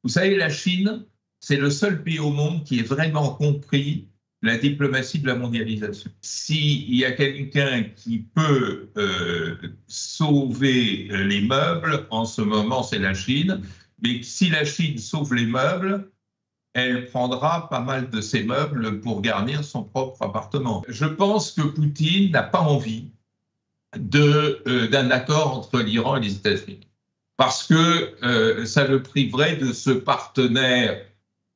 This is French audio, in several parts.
Vous savez, la Chine, c'est le seul pays au monde qui ait vraiment compris la diplomatie de la mondialisation. S'il y a quelqu'un qui peut sauver les meubles, en ce moment, c'est la Chine. Mais si la Chine sauve les meubles, elle prendra pas mal de ces meubles pour garnir son propre appartement. Je pense que Poutine n'a pas envie d'un accord entre l'Iran et les États-Unis, parce que ça le priverait de ce partenaire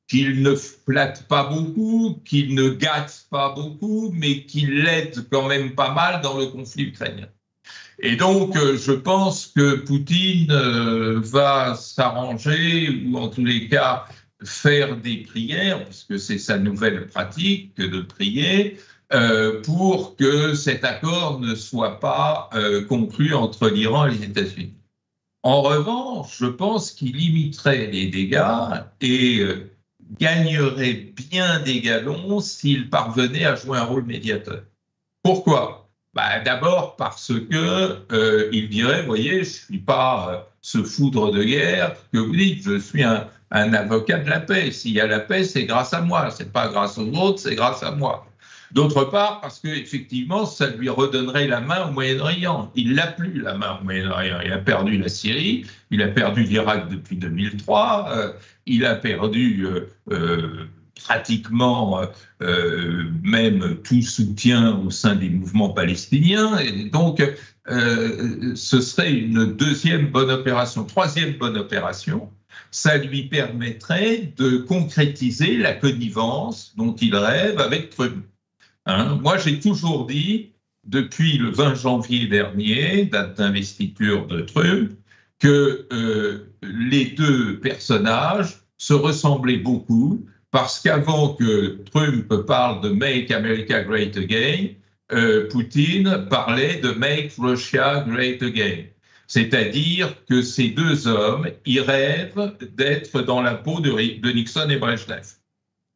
qu'il ne flatte pas beaucoup, qu'il ne gâte pas beaucoup, mais qui l'aide quand même pas mal dans le conflit ukrainien. Et donc, je pense que Poutine va s'arranger, ou en tous les cas faire des prières, parce que c'est sa nouvelle pratique de prier, pour que cet accord ne soit pas conclu entre l'Iran et les États-Unis. En revanche, je pense qu'il limiterait les dégâts et gagnerait bien des galons s'il parvenait à jouer un rôle médiateur. Pourquoi ? D'abord parce que il dirait, voyez, je ne suis pas ce foudre de guerre que vous dites, je suis un avocat de la paix. S'il y a la paix, c'est grâce à moi. Ce n'est pas grâce aux autres, c'est grâce à moi. D'autre part, parce qu'effectivement, ça lui redonnerait la main au Moyen-Orient. Il n'a plus la main au Moyen-Orient. Il a perdu la Syrie, il a perdu l'Irak depuis 2003, il a perdu pratiquement même tout soutien au sein des mouvements palestiniens. Et donc, ce serait une deuxième bonne opération. Troisième bonne opération, ça lui permettrait de concrétiser la connivence dont il rêve avec Trump. Moi, j'ai toujours dit, depuis le 20 janvier dernier, date d'investiture de Trump, que les deux personnages se ressemblaient beaucoup, parce qu'avant que Trump parle de « Make America Great Again », Poutine parlait de « Make Russia Great Again ». C'est-à-dire que ces deux hommes, ils rêvent d'être dans la peau de Nixon et Brejnev,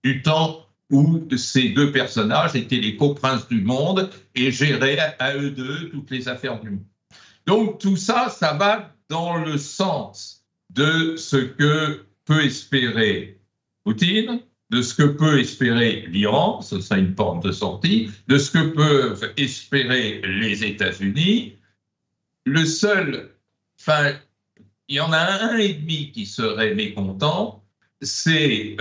du temps où ces deux personnages étaient les coprinces du monde et géraient à eux deux toutes les affaires du monde. Donc tout ça, ça va dans le sens de ce que peut espérer Poutine, de ce que peut espérer l'Iran, ce serait une porte de sortie, de ce que peuvent espérer les États-Unis. Le seul, enfin, il y en a un et demi qui serait mécontent, c'est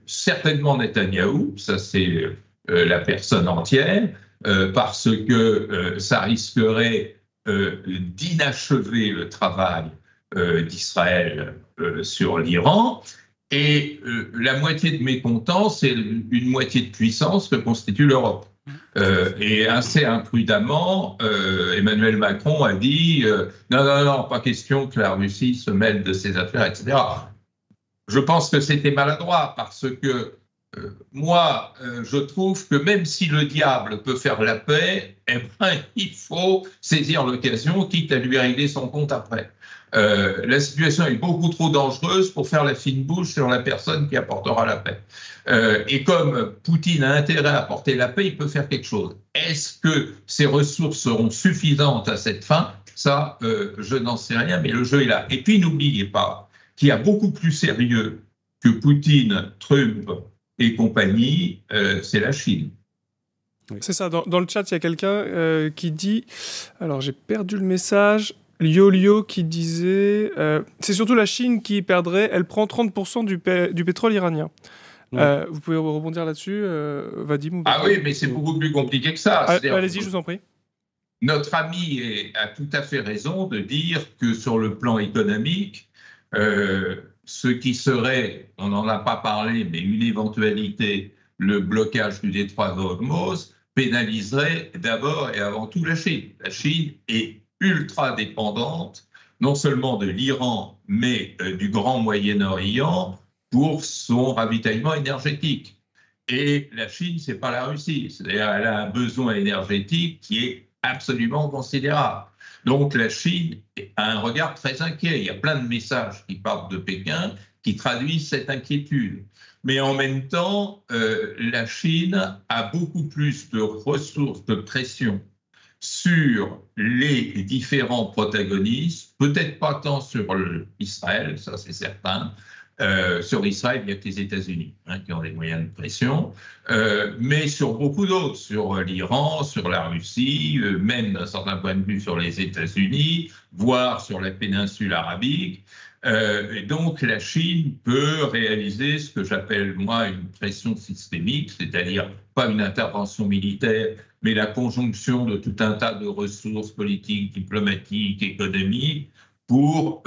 certainement Netanyahou, ça c'est la personne entière, parce que ça risquerait d'inachever le travail d'Israël sur l'Iran. Et la moitié de mécontents, c'est une moitié de puissance que constitue l'Europe. Et assez imprudemment, Emmanuel Macron a dit non, pas question que la Russie se mêle de ses affaires, etc. Je pense que c'était maladroit parce que moi, je trouve que même si le diable peut faire la paix, il faut saisir l'occasion, quitte à lui régler son compte après. La situation est beaucoup trop dangereuse pour faire la fine bouche sur la personne qui apportera la paix. Et comme Poutine a intérêt à apporter la paix, il peut faire quelque chose. Est-ce que ses ressources seront suffisantes à cette fin ? Ça, je n'en sais rien, mais le jeu est là. Et puis, n'oubliez pas qu'il y a beaucoup plus sérieux que Poutine, Trump et compagnie, c'est la Chine. C'est ça, dans le chat, il y a quelqu'un qui dit, alors j'ai perdu le message, Liolio qui disait, c'est surtout la Chine qui perdrait, elle prend 30% du pétrole iranien. Vous pouvez rebondir là-dessus, Vadim? Ah oui, mais c'est beaucoup plus compliqué que ça. Allez-y, je vous en prie. Notre ami a tout à fait raison de dire que sur le plan économique, ce qui serait, on n'en a pas parlé, mais une éventualité, le blocage du détroit d'Ormuz, pénaliserait d'abord et avant tout la Chine. La Chine est ultra dépendante, non seulement de l'Iran, mais du Grand Moyen-Orient pour son ravitaillement énergétique. Et la Chine, ce n'est pas la Russie. C'est-à-dire qu'elle a un besoin énergétique qui est absolument considérable. Donc la Chine a un regard très inquiet. Il y a plein de messages qui partent de Pékin qui traduisent cette inquiétude. Mais en même temps, la Chine a beaucoup plus de ressources de pression sur les différents protagonistes, peut-être pas tant sur Israël, ça c'est certain, Sur Israël, il n'y a que les États-Unis qui ont les moyens de pression, mais sur beaucoup d'autres, sur l'Iran, sur la Russie, même d'un certain point de vue sur les États-Unis, voire sur la péninsule arabique. Et donc la Chine peut réaliser ce que j'appelle moi une pression systémique, c'est-à-dire pas une intervention militaire, mais la conjonction de tout un tas de ressources politiques, diplomatiques, économiques, pour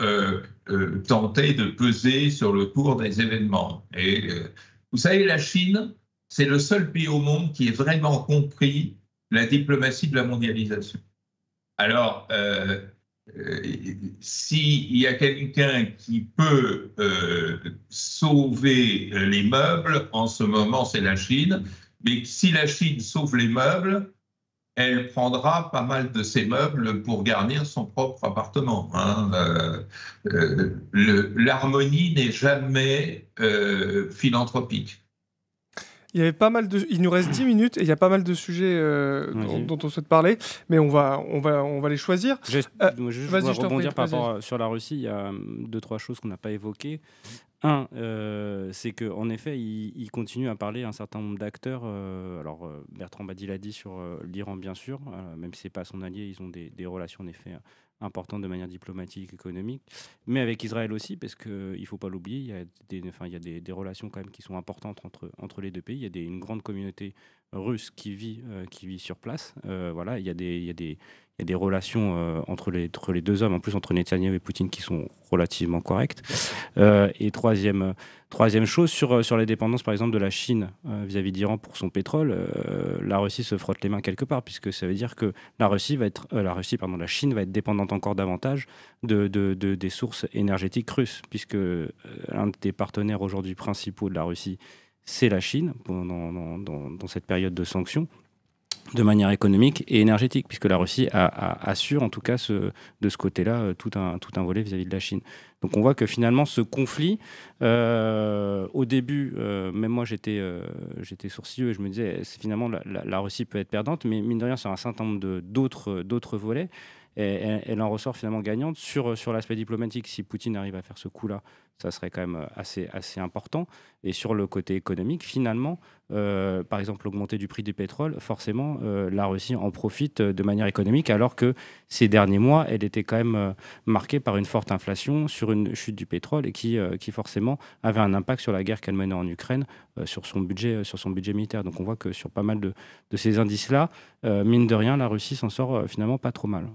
tenter de peser sur le cours des événements. Et vous savez, la Chine, c'est le seul pays au monde qui ait vraiment compris la diplomatie de la mondialisation. Alors, s'il y a quelqu'un qui peut sauver les meubles, en ce moment, c'est la Chine. Mais si la Chine sauve les meubles, elle prendra pas mal de ces meubles pour garnir son propre appartement. L'harmonie n'est jamais philanthropique. Il y avait pas mal de... Il nous reste 10 minutes et il y a pas mal de sujets dont on souhaite parler, mais on va les choisir. Je voudrais rebondir par rapport sur la Russie. Il y a 2-3 choses qu'on n'a pas évoquées. Un, c'est qu'en effet, il continue à parler à un certain nombre d'acteurs. Alors, Bertrand Badi l'a dit sur l'Iran, bien sûr, même si ce n'est pas son allié, ils ont des relations en effet importantes de manière diplomatique, économique, mais avec Israël aussi, parce qu'il ne faut pas l'oublier, il y a des relations quand même qui sont importantes entre les deux pays. Il y a une grande communauté russe qui vit sur place. Voilà, il y a des relations entre les deux hommes, en plus entre Netanyahou et Poutine, qui sont relativement correctes. Et troisième chose, sur la dépendance, par exemple, de la Chine vis-à-vis d'Iran pour son pétrole, la Russie se frotte les mains quelque part, puisque ça veut dire que la Chine va être dépendante encore davantage des sources énergétiques russes, puisque l'un des partenaires aujourd'hui principaux de la Russie, c'est la Chine, dans cette période de sanctions, de manière économique et énergétique, puisque la Russie assure en tout cas de ce côté-là tout un volet vis-à-vis de la Chine. Donc on voit que finalement ce conflit, au début, même moi j'étais sourcilleux et je me disais finalement la Russie peut être perdante, mais mine de rien sur un certain nombre d'autres volets, et elle en ressort finalement gagnante sur l'aspect diplomatique. Si Poutine arrive à faire ce coup-là, ça serait quand même assez important. Et sur le côté économique, finalement, par exemple, l'augmentée du prix du pétrole, forcément, la Russie en profite de manière économique, alors que ces derniers mois, elle était quand même marquée par une forte inflation, sur une chute du pétrole, et qui forcément avait un impact sur la guerre qu'elle menait en Ukraine, sur son budget militaire. Donc on voit que sur pas mal de ces indices-là, mine de rien, la Russie s'en sort finalement pas trop mal.